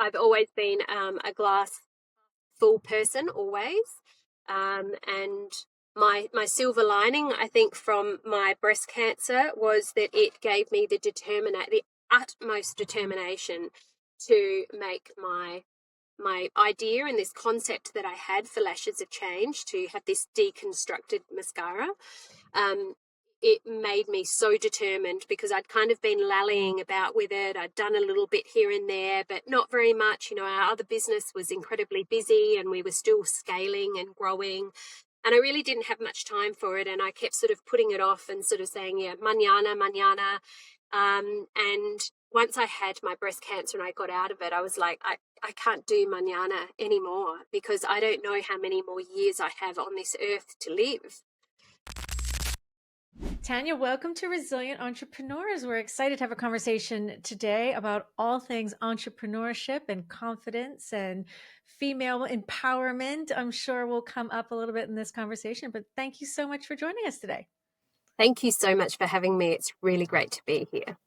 I've always been a glass full person, always. And my silver lining, I think, from my breast cancer was that it gave me the utmost determination to make my idea and this concept that I had for Lashes of Change to have this deconstructed mascara. It made me so determined because I'd kind of been lallying about with it. I'd done a little bit here and there, but not very much. Our other business was incredibly busy and we were still scaling and growing. And I really didn't have much time for it. And I kept sort of putting it off and sort of saying, yeah, mañana, mañana. And once I had my breast cancer and I got out of it, I was like, I can't do mañana anymore because I don't know how many more years I have on this earth to live. Tania, welcome to Resilient Entrepreneurs. We're excited to have a conversation today about all things entrepreneurship and confidence and female empowerment. I'm sure will come up a little bit in this conversation, but thank you so much for joining us today. Thank you so much for having me. It's really great to be here.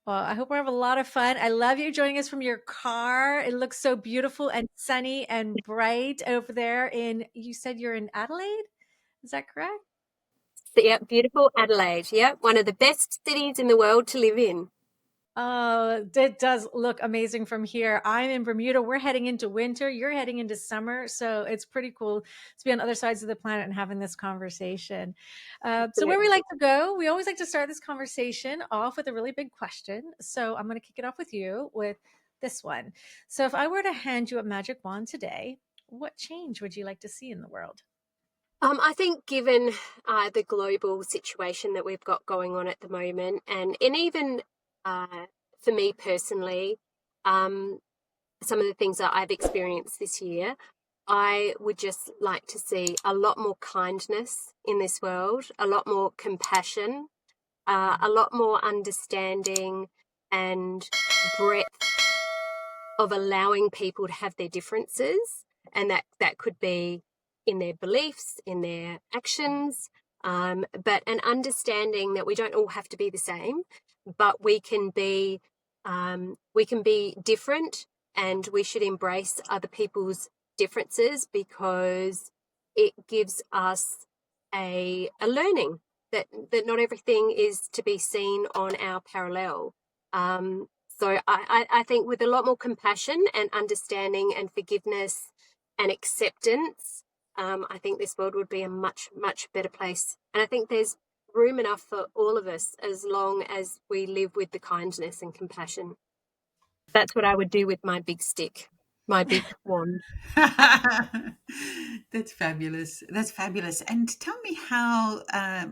Well, I hope we have a lot of fun. I love you joining us from your car. It looks so beautiful and sunny and bright over there you said you're in Adelaide? Is that correct? Yeah, beautiful Adelaide. Yeah, one of the best cities in the world to live in. Oh, it does look amazing from here. I'm in Bermuda. We're heading into winter. You're heading into summer. So it's pretty cool to be on other sides of the planet and having this conversation. So where we like to go, we always like to start this conversation off with a really big question. So I'm going to kick it off with you with this one. So if I were to hand you a magic wand today, what change would you like to see in the world? I think given the global situation that we've got going on at the moment, and even for me personally, some of the things that I've experienced this year, I would just like to see a lot more kindness in this world, a lot more compassion, a lot more understanding and breadth of allowing people to have their differences. And that could be in their beliefs, in their actions, but an understanding that we don't all have to be the same, but we can be different, and we should embrace other people's differences because it gives us a learning that not everything is to be seen on our parallel. So I think with a lot more compassion and understanding and forgiveness and acceptance, I think this world would be a much, much better place. And I think there's room enough for all of us as long as we live with the kindness and compassion. That's what I would do with my big stick, my big wand. That's fabulous. That's fabulous. And tell me how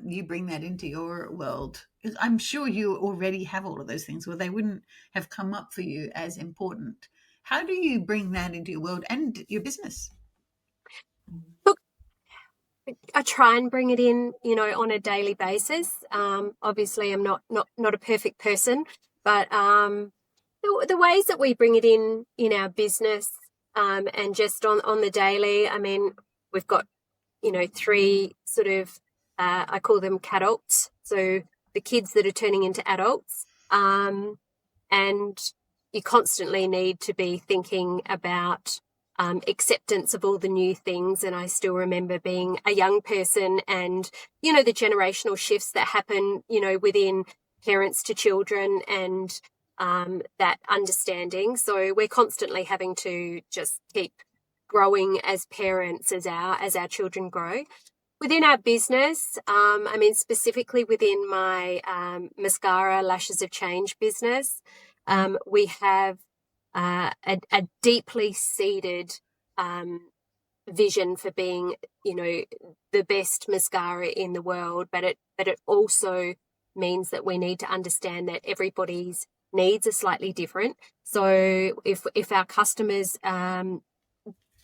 you bring that into your world. I'm sure you already have all of those things, or they wouldn't have come up for you as important. How do you bring that into your world and your business? Look, I try and bring it in, on a daily basis. Obviously, I'm not a perfect person, but the ways that we bring it in our business, and just on the daily, I mean, we've got, three sort of, I call them cadults. So the kids that are turning into adults, and you constantly need to be thinking about acceptance of all the new things. And I still remember being a young person and, the generational shifts that happen, within parents to children and that understanding. So we're constantly having to just keep growing as parents as our children grow. Within our business, I mean, specifically within my mascara Lashes of Change business, we have a deeply seated vision for being, the best mascara in the world. But it also means that we need to understand that everybody's needs are slightly different. So if our customers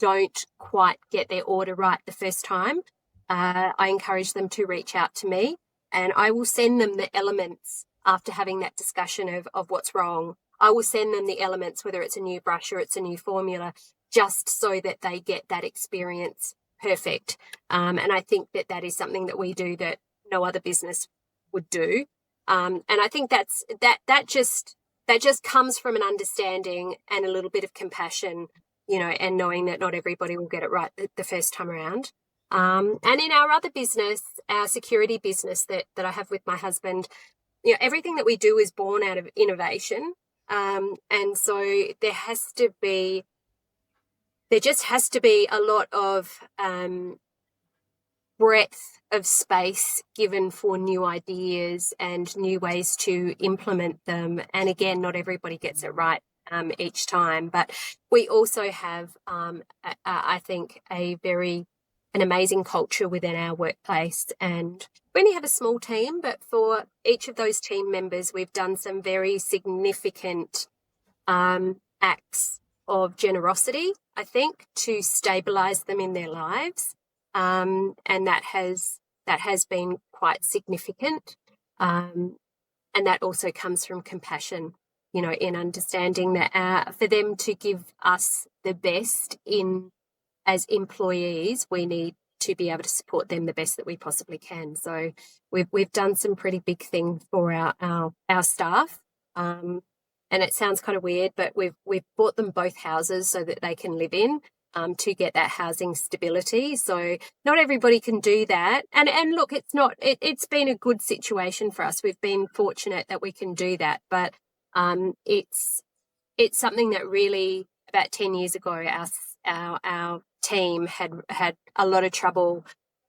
don't quite get their order right the first time, I encourage them to reach out to me, and I will send them the elements after having that discussion of what's wrong. I will send them the elements, whether it's a new brush or it's a new formula, just so that they get that experience perfect. And I think that is something that we do that no other business would do. And I think that just that just comes from an understanding and a little bit of compassion, and knowing that not everybody will get it right the first time around. And in our other business, our security business that I have with my husband, everything that we do is born out of innovation. And so there just has to be a lot of breadth of space given for new ideas and new ways to implement them. And again, not everybody gets it right each time, but we also have, I think, an amazing culture within our workplace. And we only have a small team, but for each of those team members, we've done some very significant acts of generosity, I think, to stabilize them in their lives. And that has been quite significant. And that also comes from compassion, in understanding that for them to give us the best as employees, we need to be able to support them the best that we possibly can. So we've done some pretty big things for our staff. And it sounds kind of weird, but we've bought them both houses so that they can live in, to get that housing stability. So not everybody can do that. And look, it's been a good situation for us. We've been fortunate that we can do that. But it's something that really, about 10 years ago, our team had a lot of trouble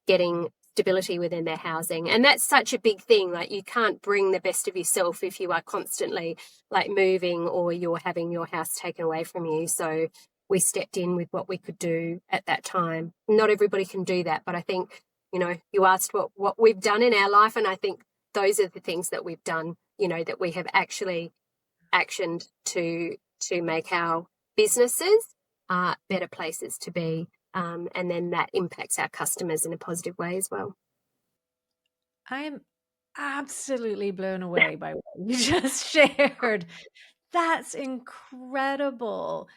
getting stability within their housing. And that's such a big thing. Like, you can't bring the best of yourself if you are constantly like moving or you're having your house taken away from you. So we stepped in with what we could do at that time. Not everybody can do that, but I think, you asked what we've done in our life, and I think those are the things that we've done, that we have actually actioned to make our businesses better places to be. And then that impacts our customers in a positive way as well. I am absolutely blown away by what you just shared. That's incredible.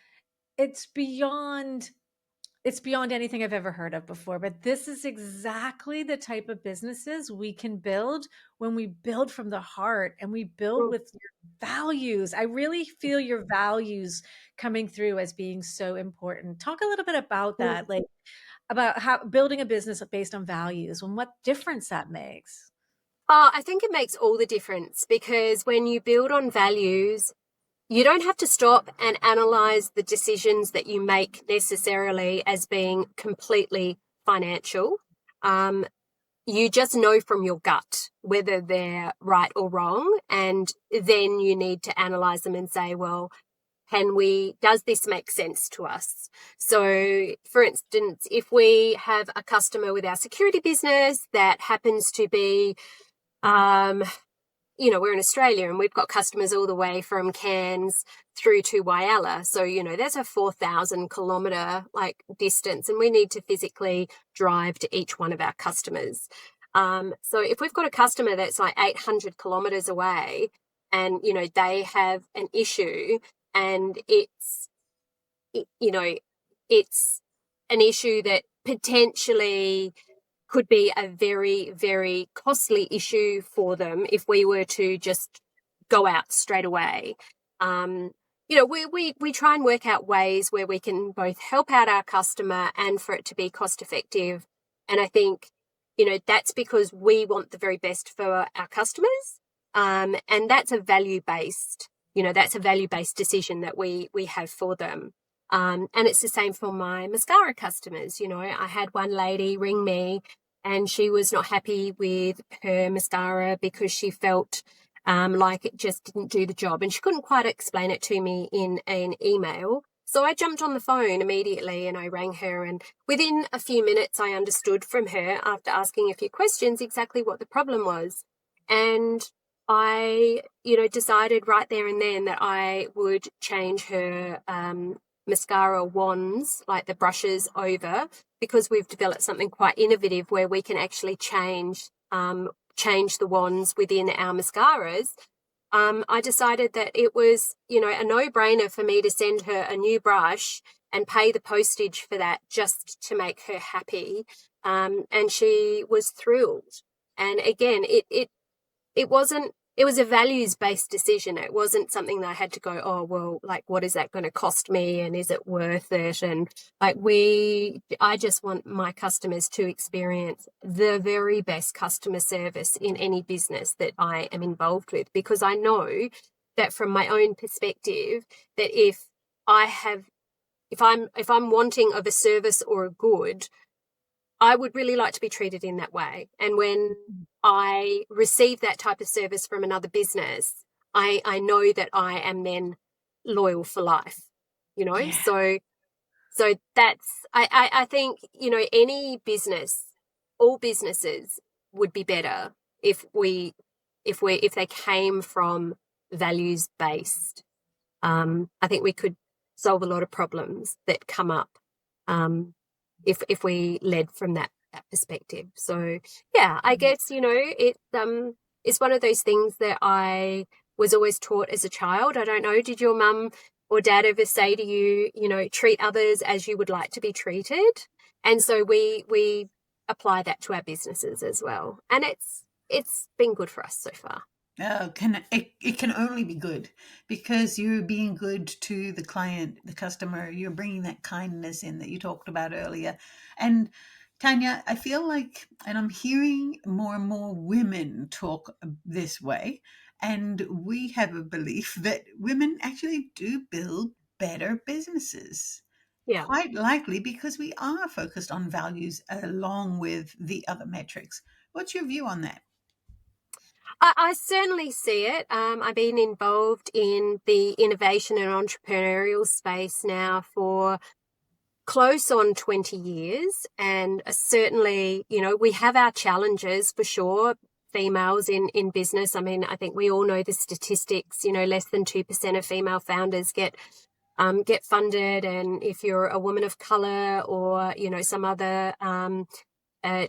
It's beyond anything I've ever heard of before, but this is exactly the type of businesses we can build when we build from the heart and we build with your values. I really feel your values coming through as being so important. Talk a little bit about that, like about how building a business based on values and what difference that makes. I think it makes all the difference, because when you build on values, you don't have to stop and analyze the decisions that you make necessarily as being completely financial. You just know from your gut whether they're right or wrong. And then you need to analyze them and say, well, does this make sense to us? So, for instance, if we have a customer with our security business that happens to be, we're in Australia and we've got customers all the way from Cairns through to Whyalla. So, there's a 4,000 kilometre distance, and we need to physically drive to each one of our customers. So if we've got a customer that's 800 kilometres away and, they have an issue, and it's an issue that potentially could be a very, very costly issue for them if we were to just go out straight away. We try and work out ways where we can both help out our customer and for it to be cost effective. And I think, that's because we want the very best for our customers. And that's a value-based decision that we have for them. And it's the same for my mascara customers. I had one lady ring me and she was not happy with her mascara because she felt like it just didn't do the job. And she couldn't quite explain it to me in an email. So I jumped on the phone immediately and I rang her. And within a few minutes, I understood from her, after asking a few questions, exactly what the problem was. And I, decided right there and then that I would change her mascara wands, like the brushes, over, because we've developed something quite innovative where we can actually change the wands within our mascaras. I decided that it was, a no-brainer for me to send her a new brush and pay the postage for that just to make her happy. And she was thrilled. And again, it wasn't it was a values-based decision. It wasn't something that I had to go, oh, well, like, what is that going to cost me, and is it worth it? And like, I just want my customers to experience the very best customer service in any business that I am involved with, because I know that from my own perspective, that if I'm wanting of a service or a good, I would really like to be treated in that way. And when I receive that type of service from another business, I know that I am then loyal for life, you know? Yeah. So that's, I think, you know, any business, all businesses would be better if they came from values based. I think we could solve a lot of problems that come up, if we led from that perspective. So yeah, I guess, you know, it's one of those things that I was always taught as a child. I don't know, did your mum or dad ever say to you, you know, treat others as you would like to be treated? And so we apply that to our businesses as well, and it's been good for us so far. It can only be good because you're being good to the client, the customer. You're bringing that kindness in that you talked about earlier. And Tania, I feel like, and I'm hearing more and more women talk this way, and we have a belief that women actually do build better businesses. Yeah. Quite likely because we are focused on values along with the other metrics. What's your view on that? I certainly see it. I've been involved in the innovation and entrepreneurial space now for close on 20 years. And certainly, you know, we have our challenges for sure, females in business. I mean, I think we all know the statistics, you know, less than 2% of female founders get funded. And if you're a woman of color or, you know, some other uh,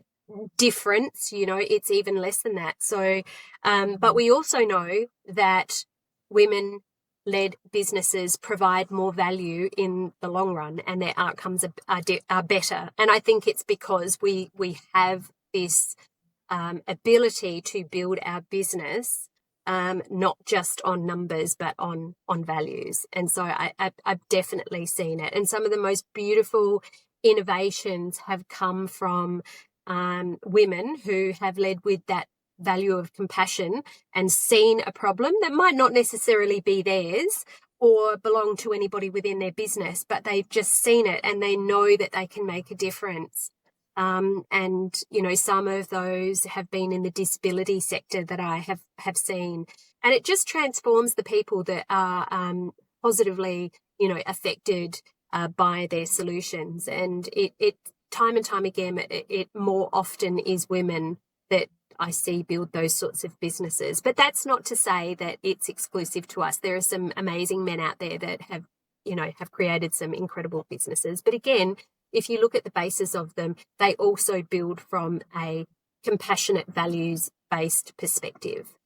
difference, you know, it's even less than that. So, but we also know that women led businesses provide more value in the long run, and their outcomes are better. And I think it's because we have this ability to build our business, not just on numbers but on values. And so I've definitely seen it. And some of the most beautiful innovations have come from women who have led with that value of compassion and seen a problem that might not necessarily be theirs or belong to anybody within their business, but they've just seen it and they know that they can make a difference. And, you know, some of those have been in the disability sector that I have seen. And it just transforms the people that are positively, you know, affected by their solutions. And it time and time again, it more often is women that I see build those sorts of businesses. But that's not to say that it's exclusive to us. There are some amazing men out there that have, you know, have created some incredible businesses. But again, if you look at the basis of them, they also build from a compassionate, values-based perspective.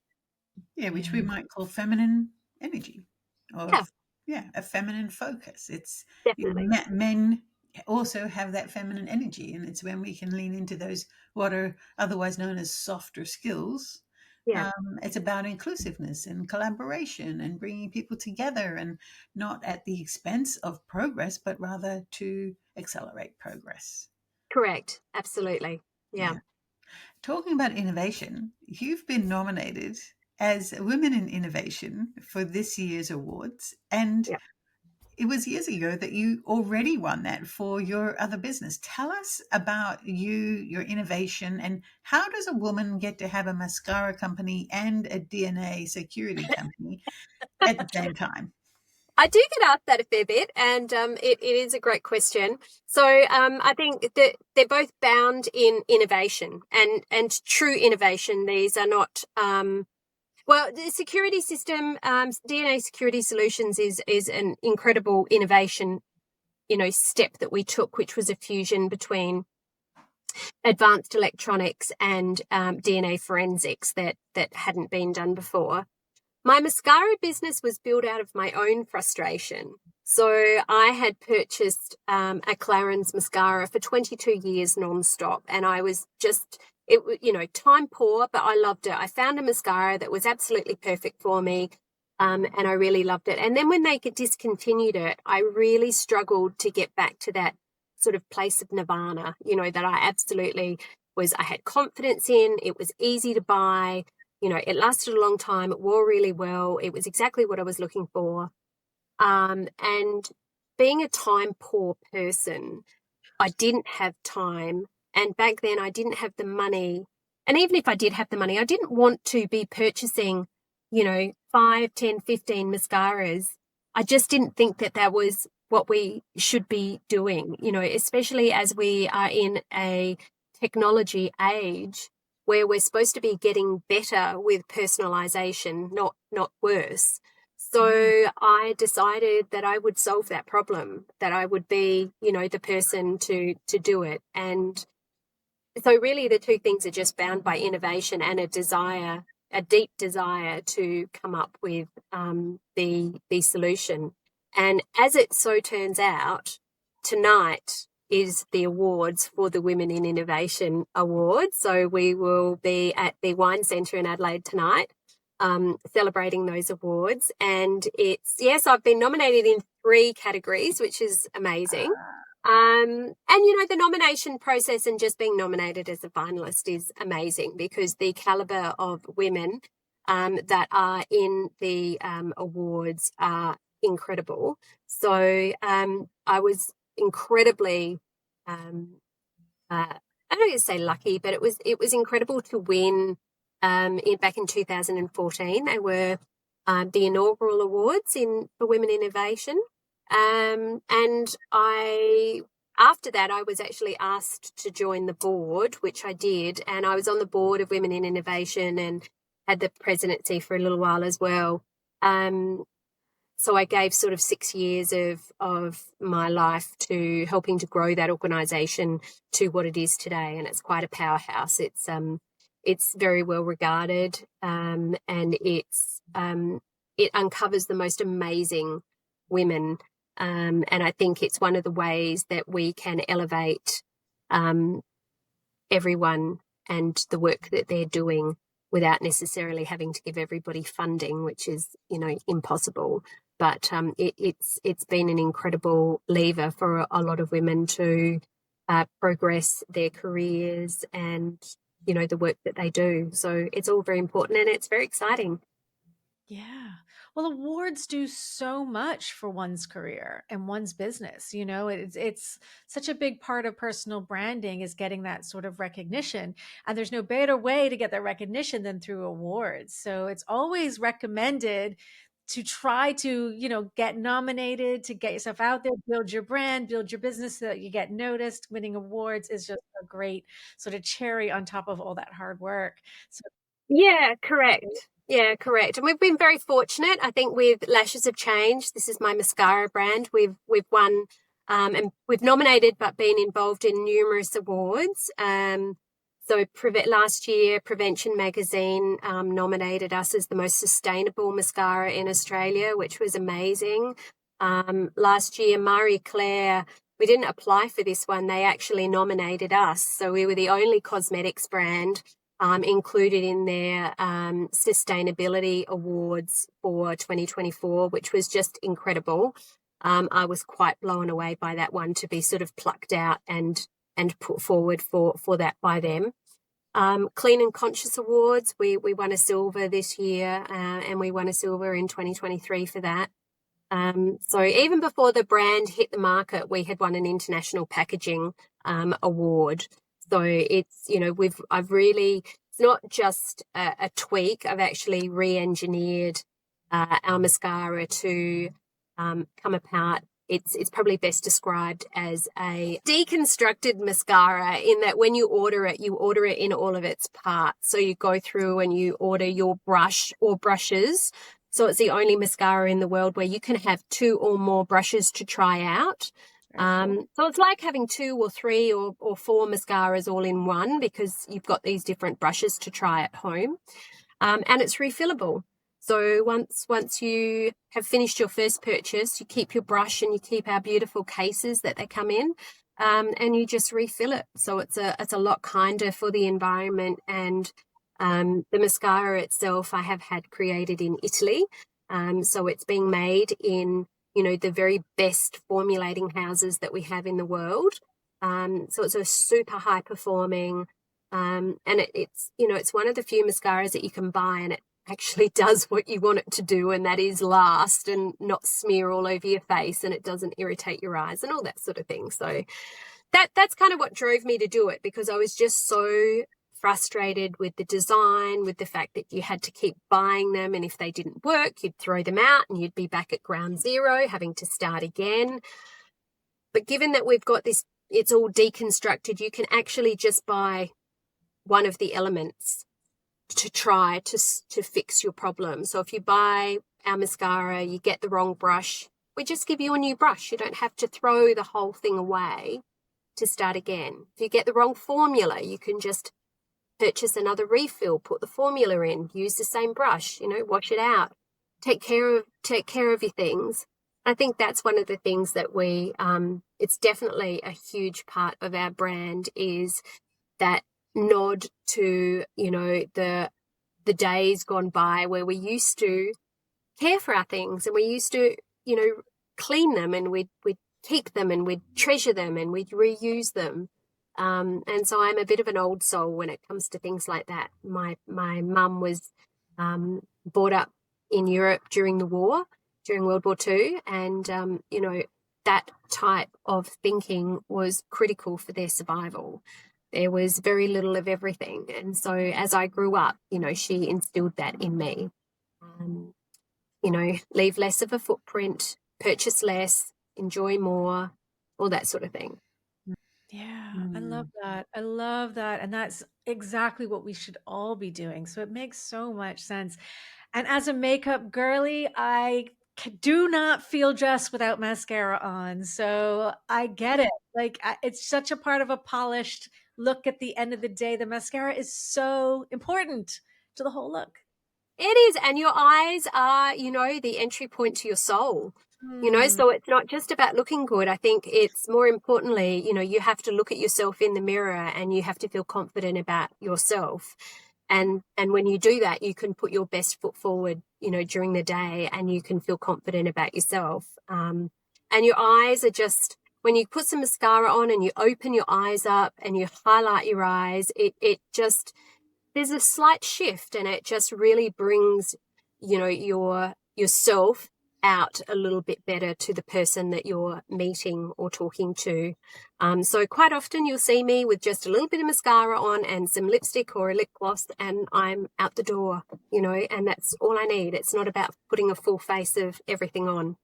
Yeah, which we might call feminine energy, or Yeah, a feminine focus. It's definitely. men also have that feminine energy, and it's when we can lean into those what are otherwise known as softer skills. Yeah, It's about inclusiveness and collaboration and bringing people together, and not at the expense of progress, but rather to accelerate progress. correct. Absolutely. Yeah. Yeah. Talking about innovation, you've been nominated as Women in Innovation for this year's awards. And Yeah. it was years ago that you already won that for your other business. Tell us about you, your innovation, and how does a woman get to have a mascara company and a DNA security company at the same time? I do get asked that a fair bit, and it is a great question. So I think that they're both bound in innovation and true innovation. These are not well, the security system, DNA Security Solutions is an incredible innovation, you know, step that we took, which was a fusion between advanced electronics and DNA forensics that hadn't been done before. My mascara business was built out of my own frustration. So I had purchased a Clarins mascara for 22 years nonstop, and I was just time poor, but I loved it. I found a mascara that was absolutely perfect for me. And I really loved it. And then when they discontinued it, I really struggled to get back to that sort of place of nirvana, that I absolutely I had confidence in. It was easy to buy. It lasted a long time. It wore really well. It was exactly what I was looking for. And being a time poor person, I didn't have time. And back then I didn't have the money. And even if I did have the money, I didn't want to be purchasing, 5, 10, 15 mascaras. I just didn't think that was what we should be doing, especially as we are in a technology age where we're supposed to be getting better with personalization, not worse. So I decided that I would solve that problem, that I would be, the person to do it. And so really the two things are just bound by innovation and a deep desire to come up with the solution. And as it so turns out, tonight is the awards for the Women in Innovation Awards. So we will be at the Wine Centre in Adelaide tonight, celebrating those awards. And I've been nominated in 3 categories, which is amazing. And, the nomination process and just being nominated as a finalist is amazing because the caliber of women that are in the awards are incredible. So I was incredibly, I don't want to say lucky, but it was incredible to win back in 2014. They were the inaugural awards for Women in Innovation. And after that, I was actually asked to join the board, which I did. And I was on the board of Women in Innovation and had the presidency for a little while as well. So I gave sort of 6 years of my life to helping to grow that organisation to what it is today. And it's quite a powerhouse. It's very well regarded, and it uncovers the most amazing women. And I think it's one of the ways that we can elevate everyone and the work that they're doing without necessarily having to give everybody funding, which is, impossible. But it's been an incredible lever for a lot of women to progress their careers and, the work that they do. So it's all very important and it's very exciting. Yeah. Well, awards do so much for one's career and one's business. It's such a big part of personal branding is getting that sort of recognition. And there's no better way to get that recognition than through awards. So it's always recommended to try to, get nominated, to get yourself out there, build your brand, build your business so that you get noticed. Winning awards is just a great sort of cherry on top of all that hard work. So Yeah, correct. Yeah, correct. And we've been very fortunate. I think with Lashes of Change, this is my mascara brand. We've won and we've nominated but been involved in numerous awards. So last year, Prevention Magazine nominated us as the most sustainable mascara in Australia, which was amazing. Last year, Marie Claire, we didn't apply for this one. They actually nominated us. So we were the only cosmetics brand included in their sustainability awards for 2024, which was just incredible. I was quite blown away by that one to be sort of plucked out and put forward for that by them. Clean and Conscious Awards, we won a silver this year and we won a silver in 2023 for that. So even before the brand hit the market, we had won an international packaging award. So it's, it's not just a tweak. I've actually re-engineered our mascara to come apart. It's probably best described as a deconstructed mascara in that when you order it in all of its parts. So you go through and you order your brush or brushes. So it's the only mascara in the world where you can have 2 or more brushes to try out. So it's like having 2 or 3 or 4 mascaras all in one because you've got these different brushes to try at home. And it's refillable. So once you have finished your first purchase, you keep your brush and you keep our beautiful cases that they come in. and you just refill it. So it's a lot kinder for the environment. And the mascara itself I have had created in Italy. So it's being made in, the very best formulating houses that we have in the world. So it's a super high performing, and it's one of the few mascaras that you can buy, and it actually does what you want it to do, and that is last and not smear all over your face, and it doesn't irritate your eyes and all that sort of thing. So that's kind of what drove me to do it, because I was just so frustrated with the design, with the fact that you had to keep buying them, and if they didn't work, you'd throw them out and you'd be back at ground zero, having to start again. But given that we've got this, it's all deconstructed, you can actually just buy one of the elements to try to fix your problem. So if you buy our mascara, you get the wrong brush, we just give you a new brush. You don't have to throw the whole thing away to start again. If you get the wrong formula, you can just purchase another refill, put the formula in, use the same brush, wash it out, take care of your things. I think that's one of the things that it's definitely a huge part of our brand, is that nod to, the days gone by where we used to care for our things, and we used to, clean them, and we'd keep them, and we'd treasure them, and we'd reuse them. And so I'm a bit of an old soul when it comes to things like that. My mum was brought up in Europe during World War II, and that type of thinking was critical for their survival. There was very little of everything, and so as I grew up, she instilled that in me. Leave less of a footprint, purchase less, enjoy more, all that sort of thing. Yeah, I love that. I love that. And that's exactly what we should all be doing. So it makes so much sense. And as a makeup girly, I do not feel dressed without mascara on. So I get it. Like, it's such a part of a polished look at the end of the day. The mascara is so important to the whole look. It is. And your eyes are, the entry point to your soul. So it's not just about looking good. I think it's more importantly, you have to look at yourself in the mirror, and you have to feel confident about yourself. And when you do that, you can put your best foot forward, during the day, and you can feel confident about yourself. And your eyes are just, when you put some mascara on and you open your eyes up and you highlight your eyes, it just, there's a slight shift, and it just really brings, yourself out a little bit better to the person that you're meeting or talking to. So quite often you'll see me with just a little bit of mascara on and some lipstick or a lip gloss, and I'm out the door, and that's all I need. It's not about putting a full face of everything on.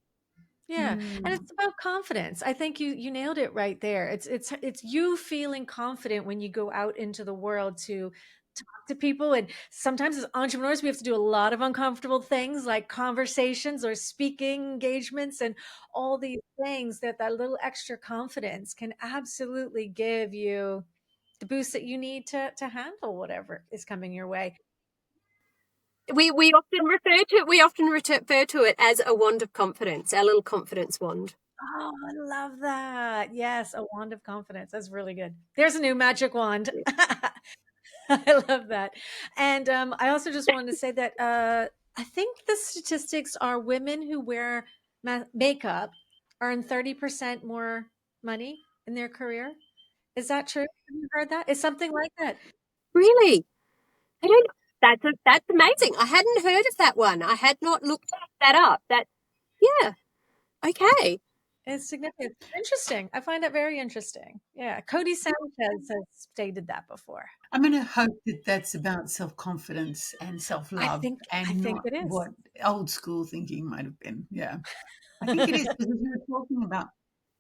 Yeah. And it's about confidence. I think you nailed it right there. It's you feeling confident when you go out into the world to talk to people. And sometimes as entrepreneurs, we have to do a lot of uncomfortable things like conversations or speaking engagements and all these things, that little extra confidence can absolutely give you the boost that you need to handle whatever is coming your way. We often refer to it as a wand of confidence, our little confidence wand. Oh, I love that. Yes, a wand of confidence. That's really good. There's a new magic wand. I love that. And I also just wanted to say that I think the statistics are women who wear makeup earn 30% more money in their career. Is that true? Have you heard that? Is something like that? Really? I don't. That's amazing. I hadn't heard of that one. I had not looked that up. Yeah. Okay. It's significant. It's interesting. I find it very interesting. Yeah. Cody Sanchez has stated that before. I'm going to hope that that's about self-confidence and self-love, I think not it is. what old school thinking might have been. Yeah, I think it is, because we were talking about.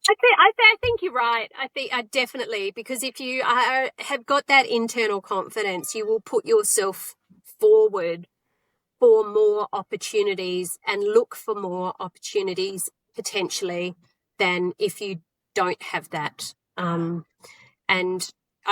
I think you're right. I think definitely, because if you have got that internal confidence, you will put yourself forward for more opportunities and look for more opportunities potentially than if you don't have that. And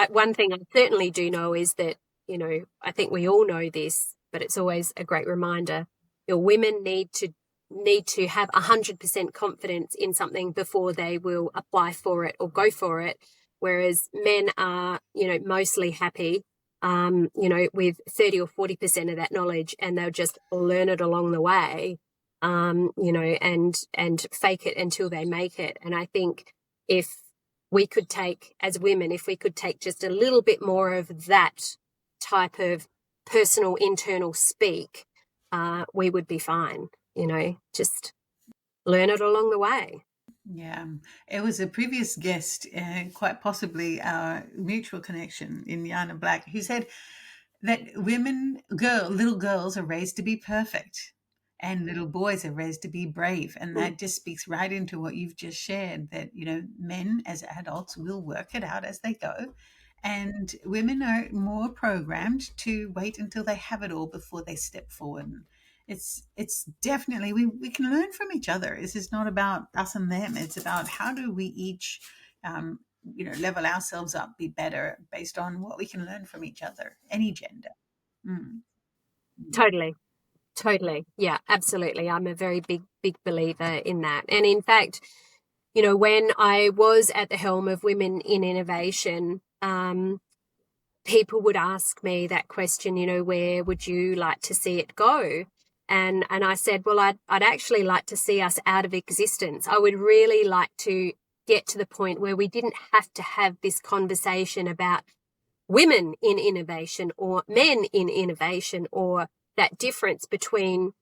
one thing I certainly do know is that, I think we all know this, but it's always a great reminder, women need to need to have 100% confidence in something before they will apply for it or go for it. Whereas men are, mostly happy, with 30 or 40% of that knowledge, and they'll just learn it along the way, and fake it until they make it. And I think if we could take, as women, if we could take just a little bit more of that type of personal internal speak, we would be fine, just learn it along the way. Yeah, it was a previous guest, quite possibly our mutual connection in Yana Black, who said that little girls are raised to be perfect and little boys are raised to be brave. And that just speaks right into what you've just shared, that, men as adults will work it out as they go. And women are more programmed to wait until they have it all before they step forward. It's definitely, we can learn from each other. This is not about us and them. It's about how do we each level ourselves up, be better based on what we can learn from each other, any gender. Totally. Yeah, absolutely. I'm a very big believer in that. And in fact, when I was at the helm of Women in Innovation, people would ask me that question, where would you like to see it go? And I said, well, I'd actually like to see us out of existence. I would really like to get to the point where we didn't have to have this conversation about women in innovation or men in innovation, or that difference between,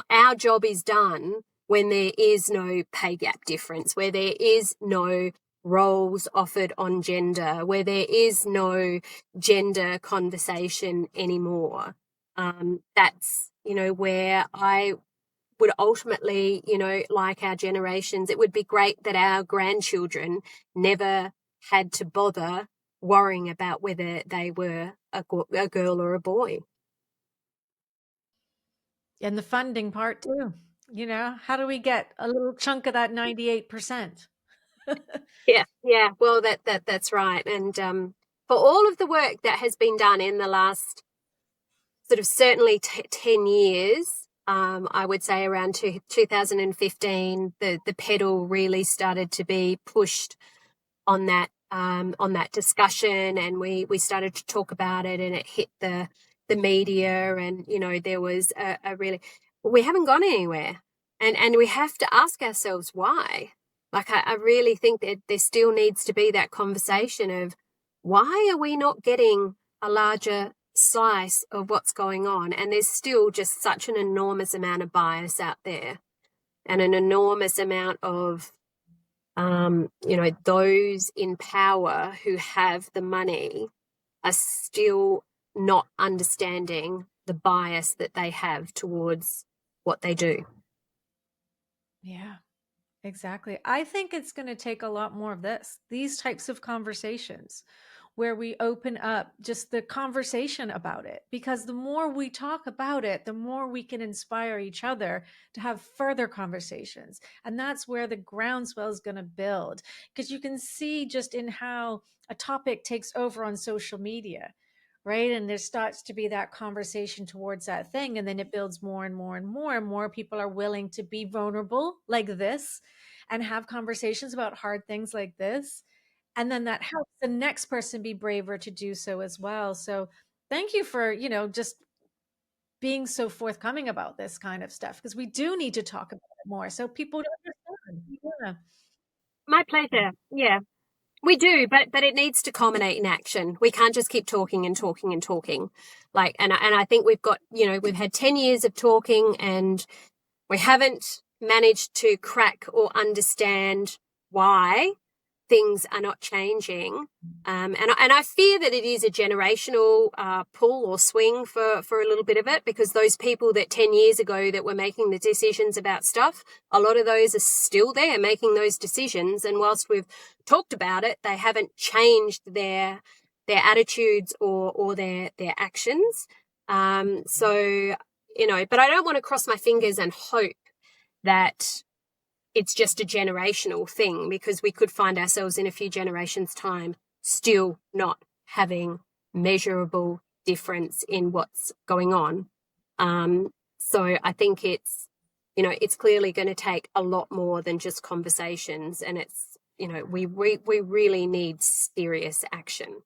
our job is done when there is no pay gap difference, where there is no roles offered on gender, where there is no gender conversation anymore. That's, where I would ultimately, like our generations, it would be great that our grandchildren never had to bother worrying about whether they were a girl or a boy. And the funding part too. How do we get a little chunk of that 98%? Yeah. Well, that's right. And for all of the work that has been done in the last sort of certainly 10 years, I would say around 2015, the pedal really started to be pushed on that discussion, and we started to talk about it, and it hit the media, and there was a really, we haven't gone anywhere, and we have to ask ourselves why. Like I really think that there still needs to be that conversation of why are we not getting a larger slice of what's going on. And there's still just such an enormous amount of bias out there, and an enormous amount of those in power who have the money are still not understanding the bias that they have towards what they do. Yeah, exactly. I think it's going to take a lot more of these types of conversations where we open up just the conversation about it, because the more we talk about it, the more we can inspire each other to have further conversations. And that's where the groundswell is going to build, because you can see just in how a topic takes over on social media, right? And there starts to be that conversation towards that thing, and then it builds more and more and more and more people are willing to be vulnerable like this and have conversations about hard things like this. And then that helps the next person be braver to do so as well. So thank you for, just being so forthcoming about this kind of stuff, because we do need to talk about it more so people understand. Yeah. My pleasure. Yeah, we do, but it needs to culminate in action. We can't just keep talking and talking and talking. Like, and I think we've got, we've had 10 years of talking, and we haven't managed to crack or understand why things are not changing. And I fear that it is a generational pull or swing for a little bit of it, because those people that 10 years ago that were making the decisions about stuff, a lot of those are still there making those decisions. And whilst we've talked about it, they haven't changed their attitudes or their actions. So, but I don't want to cross my fingers and hope that it's just a generational thing, because we could find ourselves in a few generations' time still not having measurable difference in what's going on. So I think it's it's clearly going to take a lot more than just conversations, and it's, we really need serious action.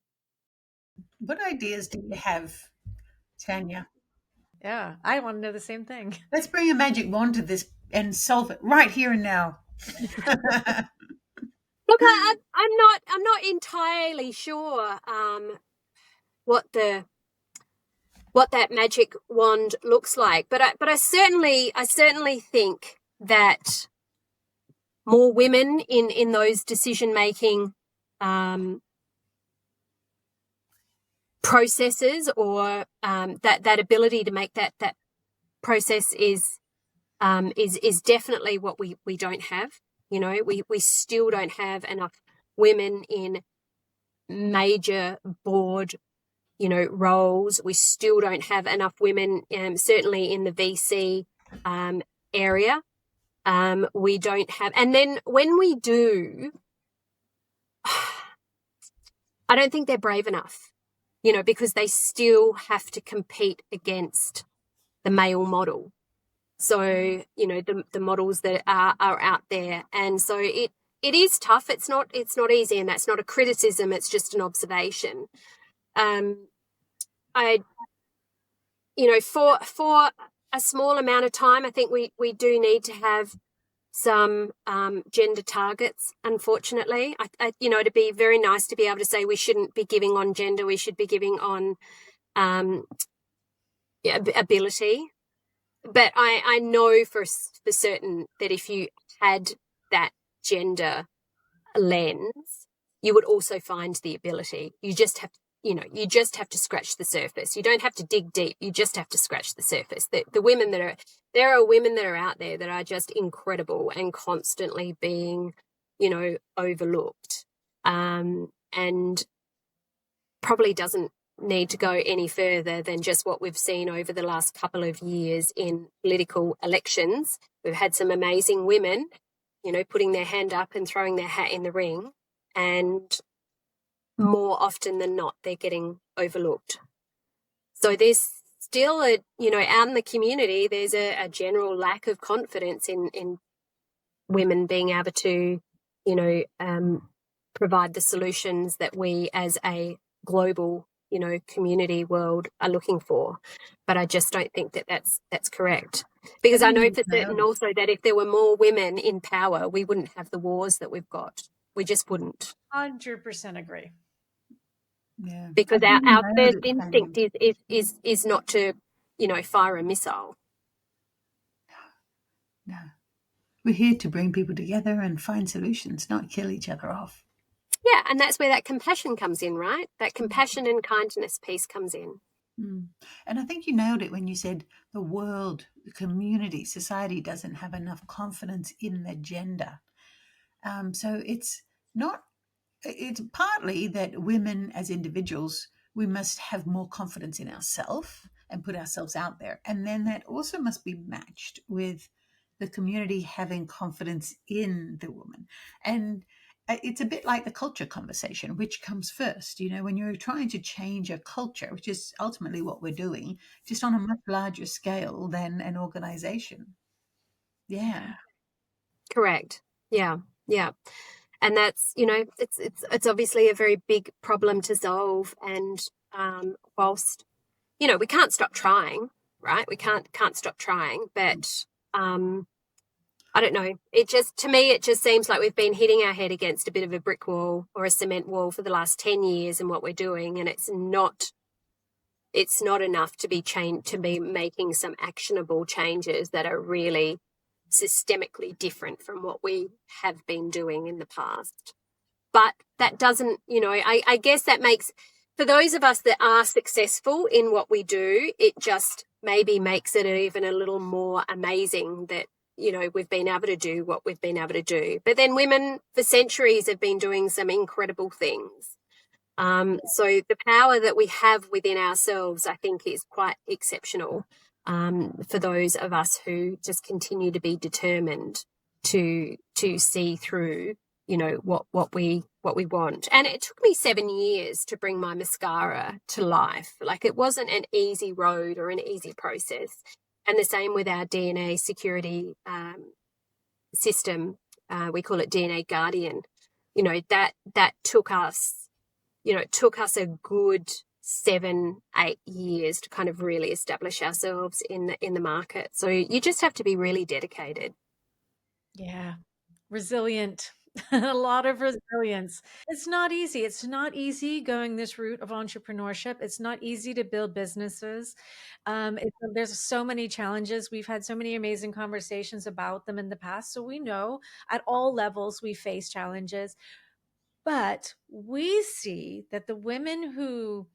What ideas do you have, Tania? Yeah, I want to know the same thing. Let's bring a magic wand to this and solve it right here and now. Look, I'm not entirely sure what that magic wand looks like, but I certainly think that more women in those decision making processes, or that ability to make that process is definitely what we don't have. We still don't have enough women in major board roles. We still don't have enough women, certainly in the VC area. We don't have, and then when we do, I don't think they're brave enough, because they still have to compete against the male model. So, the models that are out there. And so it is tough. It's not easy, and that's not a criticism. It's just an observation. For a small amount of time, I think we do need to have some gender targets. Unfortunately, it'd be very nice to be able to say we shouldn't be giving on gender. We should be giving on ability. But I know for certain that if you had that gender lens, you would also find the ability. You just have to scratch the surface. You don't have to dig deep. You just have to scratch the surface. The women there are women that are out there that are just incredible and constantly being, overlooked, and probably doesn't need to go any further than just what we've seen over the last couple of years in political elections. We've had some amazing women, putting their hand up and throwing their hat in the ring, and more often than not, they're getting overlooked. So there's still out in the community, there's a general lack of confidence in women being able to, provide the solutions that we as a global, community world are looking for. But I just don't think that that's correct, because I know for certain also that if there were more women in power, we wouldn't have the wars that we've got. We just wouldn't. 100% agree. Yeah, because our first instinct is not to fire a missile. No, we're here to bring people together and find solutions, not kill each other off. Yeah, and that's where that compassion comes in, right? That compassion and kindness piece comes in. And I think you nailed it when you said the world, the community, society doesn't have enough confidence in the gender. So it's partly that women as individuals, we must have more confidence in ourselves and put ourselves out there. And then that also must be matched with the community having confidence in the woman. And it's a bit like the culture conversation, which comes first, when you're trying to change a culture, which is ultimately what we're doing, just on a much larger scale than an organization. Yeah. Correct. Yeah. And that's, it's obviously a very big problem to solve. And whilst, we can't stop trying, right? We can't stop trying, but I don't know. To me, it just seems like we've been hitting our head against a bit of a brick wall or a cement wall for the last 10 years in what we're doing. And it's not enough to be making some actionable changes that are really systemically different from what we have been doing in the past. But that doesn't, I guess that makes, for those of us that are successful in what we do, it just maybe makes it even a little more amazing that, we've been able to do what we've been able to do. But then women for centuries have been doing some incredible things. So the power that we have within ourselves, I think, is quite exceptional for those of us who just continue to be determined to see through, what we want. And it took me 7 years to bring my mascara to life. Like, it wasn't an easy road or an easy process. And the same with our DNA security system. We call it DNA Guardian. That took us, it took us a good 7-8 years to kind of really establish ourselves in the market. So you just have to be really dedicated. Yeah. Resilient. A lot of resilience. It's not easy. It's not easy going this route of entrepreneurship. It's not easy to build businesses. There's so many challenges. We've had so many amazing conversations about them in the past. So we know at all levels we face challenges. But we see that the women who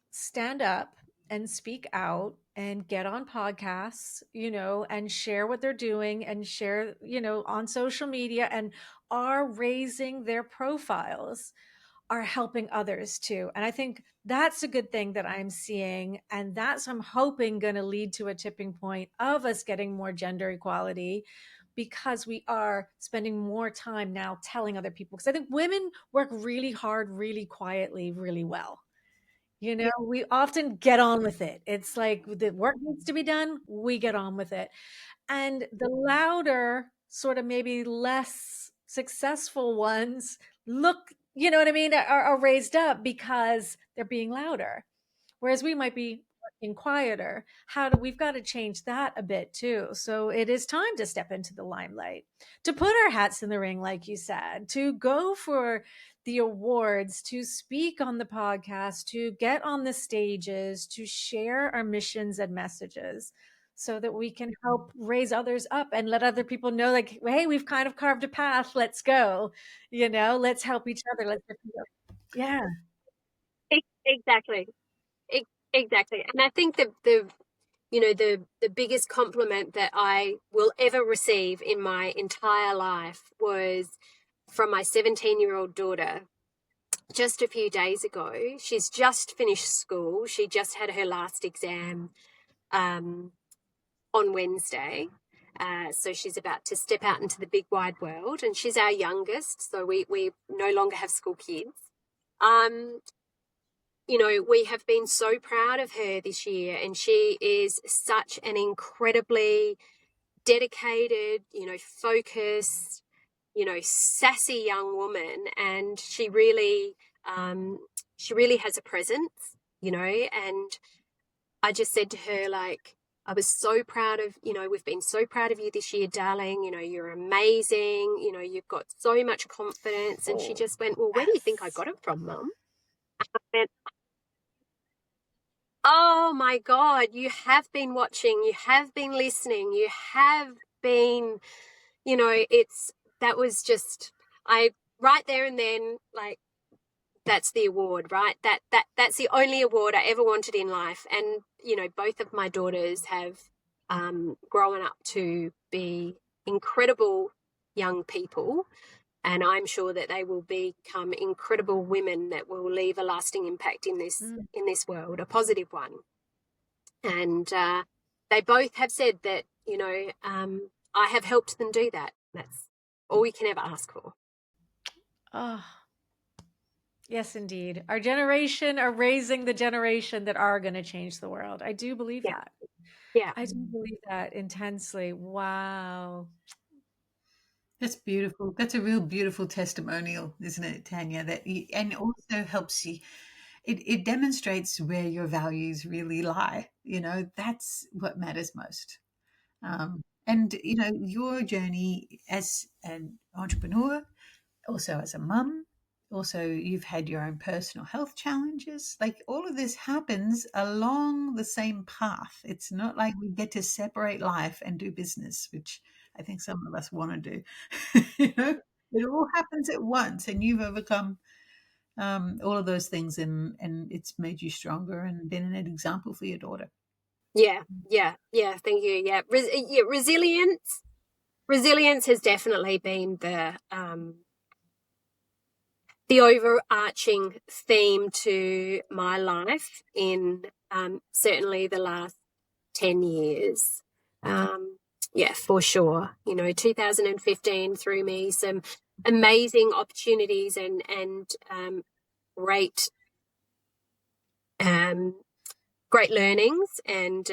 stand up and speak out and get on podcasts, and share what they're doing and share, on social media and are raising their profiles are helping others too. And I think that's a good thing that I'm seeing. And that's, I'm hoping, going to lead to a tipping point of us getting more gender equality, because we are spending more time now telling other people. Because I think women work really hard, really quietly, really well. We often get on with it. It's like the work needs to be done, we get on with it. And the louder, sort of maybe less successful ones look, you know what I mean, are raised up because they're being louder. Whereas we might be working quieter. We've got to change that a bit too. So it is time to step into the limelight, to put our hats in the ring, like you said, to go for the awards, to speak on the podcast, to get on the stages, to share our missions and messages so that we can help raise others up and let other people know, like, hey, we've kind of carved a path. Let's go. Let's help each other. Yeah. Exactly. Exactly. And I think that the biggest compliment that I will ever receive in my entire life was from my 17-year-old daughter just a few days ago. She's just finished school. She just had her last exam on Wednesday. So she's about to step out into the big wide world, and she's our youngest. So we no longer have school kids. We have been so proud of her this year, and she is such an incredibly dedicated, focused, sassy young woman. And she really has a presence, and I just said to her, like, I was so proud of, we've been so proud of you this year, darling. You're amazing. You've got so much confidence. And she just went, well, where do you think I got it from, Mum? And oh my God, you have been watching, you have been listening, you have been, that was just, right there and then, like, that's the award, right? That's the only award I ever wanted in life. And, both of my daughters have grown up to be incredible young people. And I'm sure that they will become incredible women that will leave a lasting impact in this world, a positive one. And they both have said that, I have helped them do that. That's all we can ever ask for. Oh, yes, indeed. Our generation are raising the generation that are going to change the world. I do believe that. Yeah. I do believe that intensely. Wow. That's beautiful. That's a real beautiful testimonial, isn't it, Tania? And also helps you. It demonstrates where your values really lie. That's what matters most. And your journey as an entrepreneur, also as a mum, also you've had your own personal health challenges. Like, all of this happens along the same path. It's not like we get to separate life and do business, which I think some of us want to do. It all happens at once, and you've overcome all of those things, and it's made you stronger and been an example for your daughter. Yeah. Thank you. Yeah. Resilience has definitely been the overarching theme to my life in certainly the last 10 years. Yeah, for sure. 2015 threw me some amazing opportunities and great great learnings, and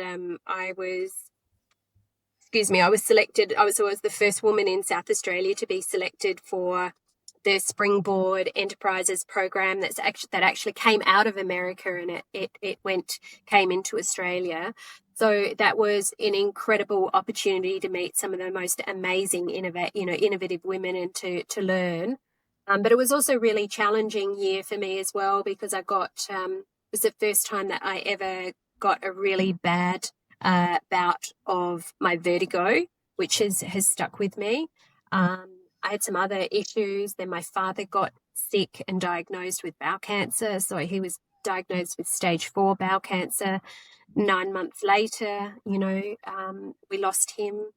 I was excuse me, I was selected. I was the first woman in South Australia to be selected for the Springboard Enterprises program that actually came out of America, and it came into Australia. So that was an incredible opportunity to meet some of the most amazing innovative women and to learn. But it was also a really challenging year for me as well, because I got it was the first time that I ever got a really bad bout of my vertigo, which has stuck with me. I had some other issues. Then my father got sick and diagnosed with bowel cancer. So he was diagnosed with stage 4 bowel cancer. 9 months later, we lost him.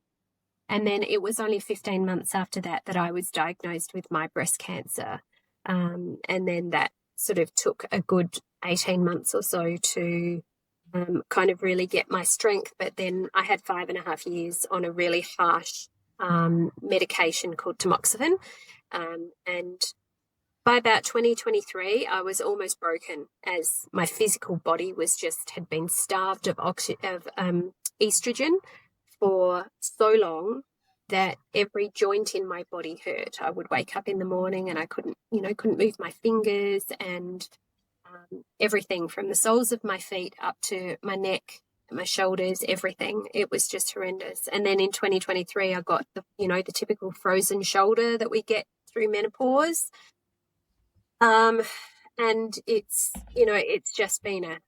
And then it was only 15 months after that I was diagnosed with my breast cancer. And then that sort of took a good 18 months or so to kind of really get my strength. But then I had 5.5 years on a really harsh medication called tamoxifen. And by about 2023, I was almost broken, as my physical body had been starved of estrogen for so long that every joint in my body hurt. I would wake up in the morning and I couldn't move my fingers, and everything from the soles of my feet up to my neck, my shoulders, everything. It was just horrendous. And then in 2023, I got the typical frozen shoulder that we get through menopause. And it's just been a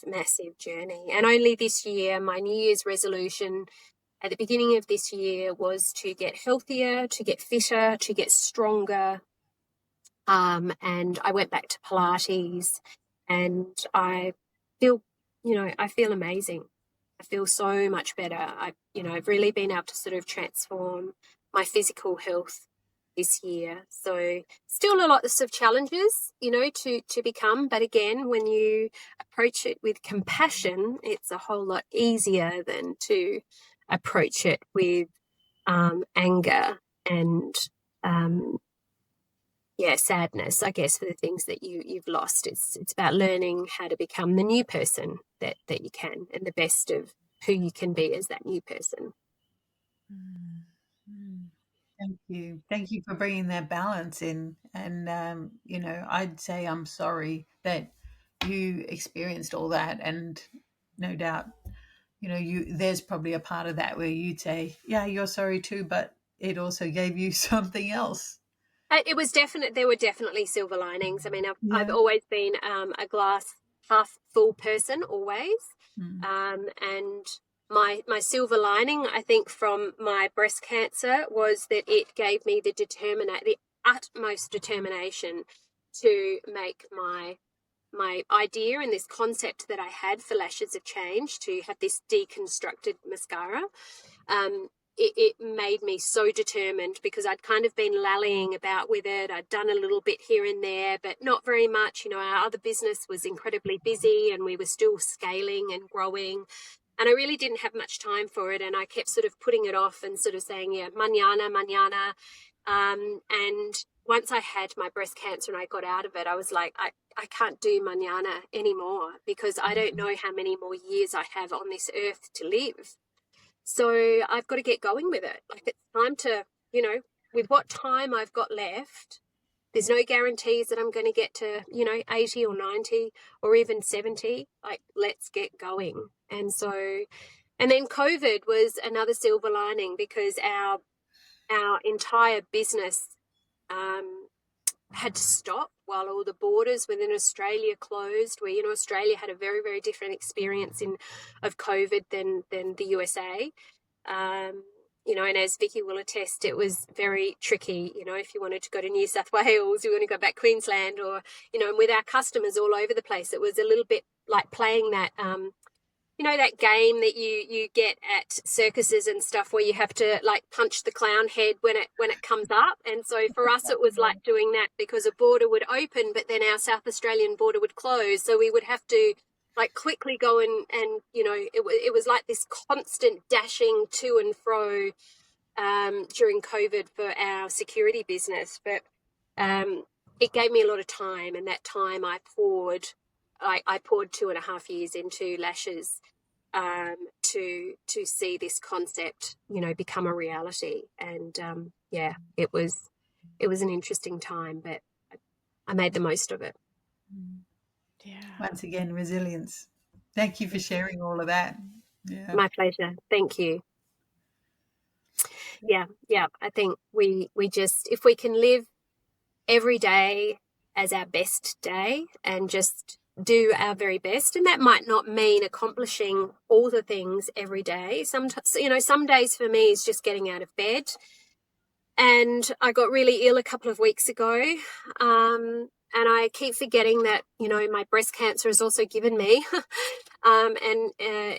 massive journey. And only this year, my New Year's resolution at the beginning of this year was to get healthier, to get fitter, to get stronger. And I went back to Pilates, and I feel amazing. I feel so much better. I've really been able to sort of transform my physical health this year. So still lots of challenges, to become. But again, when you approach it with compassion, it's a whole lot easier than to approach it with anger and sadness, I guess, for the things that you've lost. It's about learning how to become the new person that you can, and the best of who you can be as that new person. Thank you for bringing that balance in. And I'd say I'm sorry that you experienced all that, and no doubt there's probably a part of that where you'd say, yeah, you're sorry too, but it also gave you something else. It was there were definitely silver linings. I mean, I've Yeah. always been a glass half full person, always. And my silver lining, I think, from my breast cancer was that it gave me the utmost determination to make my idea and this concept that I had for Lashes of Change, to have this deconstructed mascara. It made me so determined, because I'd kind of been lallying about with it. I'd done a little bit here and there, but not very much. Our other business was incredibly busy, and we were still scaling and growing. And I really didn't have much time for it. And I kept sort of putting it off and sort of saying, yeah, mañana. And once I had my breast cancer and I got out of it, I was like, I can't do mañana anymore, because I don't know how many more years I have on this earth to live. So I've got to get going with it. Like, it's time to, with what time I've got left, there's no guarantees that I'm going to get to, 80 or 90 or even 70. Like, let's get going. And then COVID was another silver lining, because our entire business had to stop while all the borders within Australia closed, where, Australia had a very, very different experience of COVID than the USA. And as Vicky will attest, it was very tricky, if you wanted to go to New South Wales, you want to go back Queensland, or, and with our customers all over the place, it was a little bit like playing that, that game that you get at circuses and stuff, where you have to like punch the clown head when it comes up. And so for us, it was like doing that, because a border would open, but then our South Australian border would close. So we would have to like quickly go and it was like this constant dashing to and fro during COVID for our security business. But it gave me a lot of time, and that time I poured 2.5 years into lashes. to see this concept, become a reality. And it was an interesting time, but I made the most of it. Yeah. Once again, resilience. Thank you for sharing all of that. Yeah. My pleasure. Thank you. Yeah. I think we just, if we can live every day as our best day and just do our very best, and that might not mean accomplishing all the things every day. Sometimes, some days for me is just getting out of bed. And I got really ill a couple of weeks ago, and I keep forgetting that my breast cancer has also given me an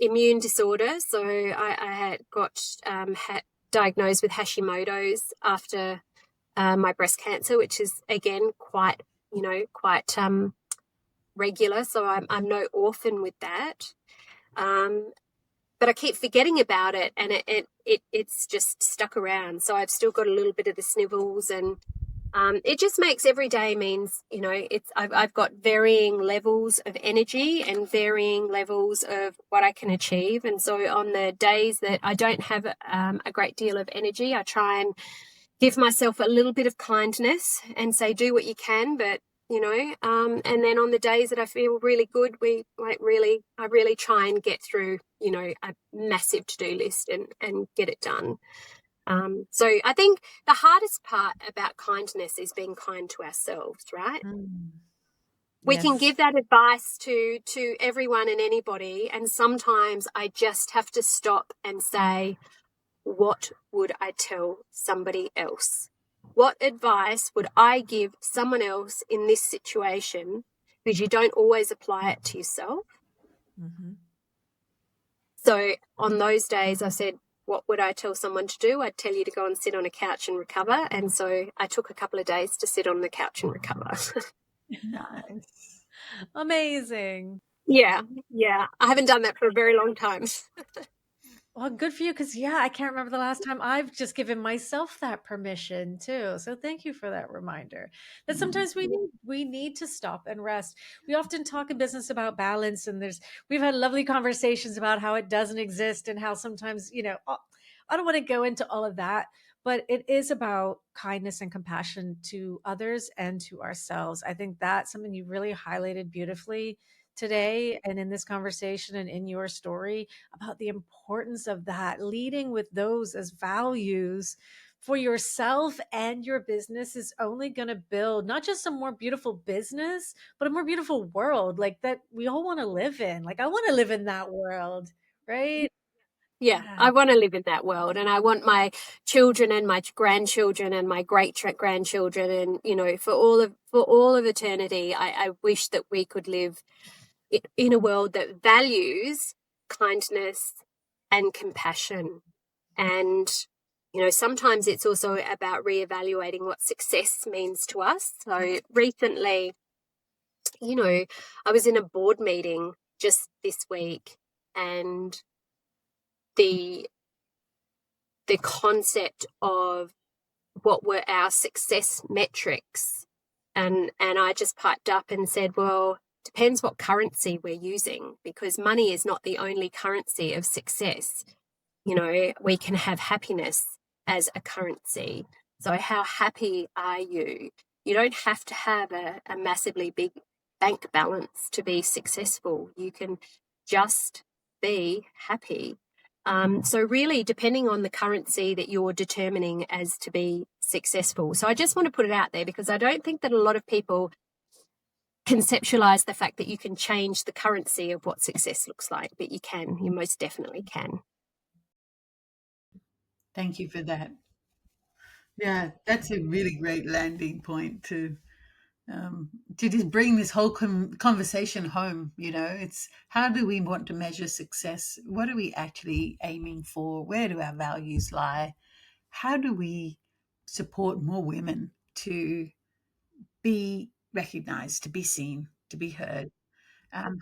immune disorder. So I had got diagnosed with Hashimoto's after my breast cancer, which is again quite regular. So I'm no orphan with that. But I keep forgetting about it, and it's just stuck around. So I've still got a little bit of the snivels, and it just makes every day means, I've got varying levels of energy and varying levels of what I can achieve. And so on the days that I don't have a great deal of energy, I try and give myself a little bit of kindness and say, do what you can, but and then on the days that I feel really good, I really try and get through, a massive to-do list and get it done. So I think the hardest part about kindness is being kind to ourselves, right? We can give that advice to everyone and anybody, and sometimes I just have to stop and say, what would I tell somebody else? What advice would I give someone else in this situation? Because you don't always apply it to yourself. Mm-hmm. So on those days I said, what would I tell someone to do? I'd tell you to go and sit on a couch and recover. And so I took a couple of days to sit on the couch and recover. Nice. Amazing. Yeah. I haven't done that for a very long time. Well, good for you, because I can't remember the last time I've just given myself that permission too. So thank you for that reminder that sometimes we need to stop and rest. We often talk in business about balance, and we've had lovely conversations about how it doesn't exist and how sometimes, I don't want to go into all of that, but it is about kindness and compassion to others and to ourselves. I think that's something you really highlighted beautifully today and in this conversation and in your story about the importance of that, leading with those as values for yourself and your business is only going to build not just a more beautiful business, but a more beautiful world, like that we all want to live in. Like I want to live in that world, right? Yeah, I want to live in that world, and I want my children and my grandchildren and my great grandchildren, and for all of eternity, I wish that we could live in a world that values kindness and compassion. And sometimes it's also about reevaluating what success means to us. So recently, I was in a board meeting just this week, and the concept of what were our success metrics, and I just piped up and said, well, depends what currency we're using, because money is not the only currency of success. We can have happiness as a currency. So how happy are you? You don't have to have a massively big bank balance to be successful. You can just be happy. So really, depending on the currency that you're determining as to be successful. So I just want to put it out there, because I don't think that a lot of people conceptualize the fact that you can change the currency of what success looks like, but you can. You most definitely can. Thank you for that. Yeah, that's a really great landing point to just bring this whole conversation home. It's how do we want to measure success? What are we actually aiming for? Where do our values lie? How do we support more women to be recognized, to be seen, to be heard?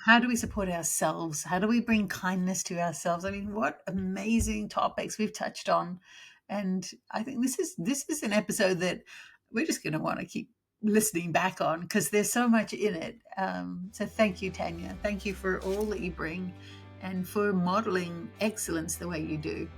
How do we support ourselves? How do we bring kindness to ourselves? I mean, what amazing topics we've touched on, and I think this is an episode that we're just going to want to keep listening back on, because there's so much in it. So thank you, Tania. Thank you for all that you bring, and for modeling excellence the way you do.